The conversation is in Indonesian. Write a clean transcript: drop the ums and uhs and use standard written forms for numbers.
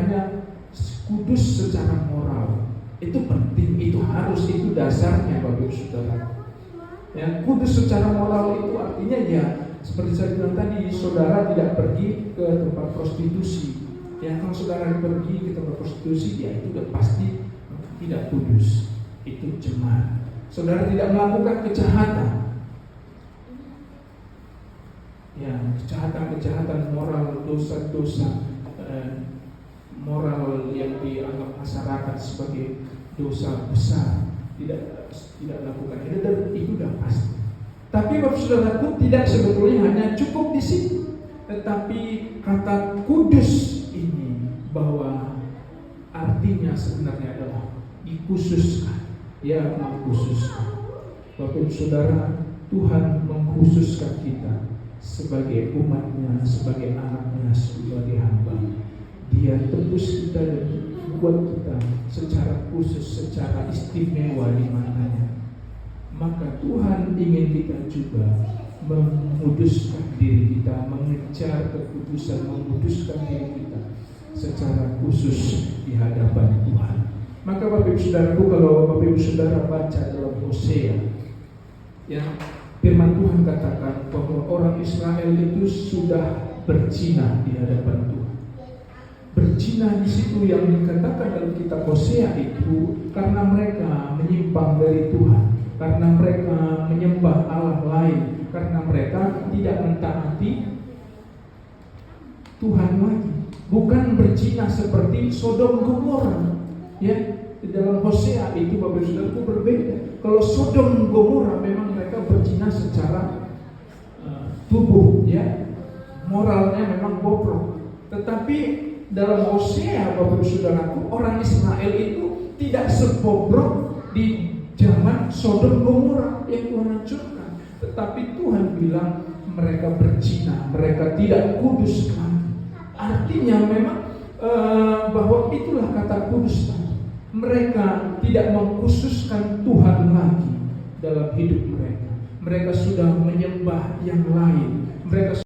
hanya kudus secara moral. Itu penting, itu harus, itu dasarnya Bapak Ibu Saudara. Yang kudus secara moral itu artinya ya seperti saya bilang tadi, saudara tidak pergi ke tempat prostitusi. Ya, kalau saudara pergi ke tempat prostitusi, ya itu udah pasti tidak kudus, itu cemar. Saudara tidak melakukan kejahatan. Ya, kejahatan moral, dosa-dosa moral yang dianggap masyarakat sebagai dosa besar, tidak lakukan itu udah pasti. Tapi Bapak Saudaraku, tidak sebetulnya hanya cukup di situ, tetapi kata kudus ini bahwa artinya sebenarnya adalah dikhususkan, ya mengkhususkan. Bapak Ibu Saudara, Tuhan mengkhususkan kita sebagai umatnya, sebagai anaknya, sebagai hamba. Dia tebus kita dan buat kita secara khusus, secara istimewa di matanya. Maka Tuhan ingin kita juga menguduskan diri kita, mengejar kekudusan, menguduskan diri kita secara khusus di hadapan Tuhan. Maka Bapak Ibu Saudaraku, kalau Bapak Ibu Saudara baca dalam Hosea, ya firman Tuhan katakan bahwa orang Israel itu sudah berzina di hadapan Tuhan. Berzina di situ yang dikatakan dalam kitab Hosea itu karena mereka menyimpang dari Tuhan, karena mereka menyembah Allah lain, karena mereka tidak mentaati Tuhan lagi. Bukan berzina seperti Sodom Gomora. Ya, di dalam Hosea itu Bapak Saudaraku berbeda. Kalau Sodom Gomora memang mereka berzina secara tubuh, ya, moralnya memang bobrok. Tetapi dalam Hosea Bapak Saudaraku, orang Israel itu tidak sebobrok di zaman Sodom Gomora yang Tuhan hancurkan. Tetapi Tuhan bilang mereka berzina, mereka tidak kudus lagi. Artinya memang bahwa itulah kata kudus tadi. Mereka tidak mengkhususkan Tuhan lagi dalam hidup mereka. Mereka sudah menyembah yang lain. Mereka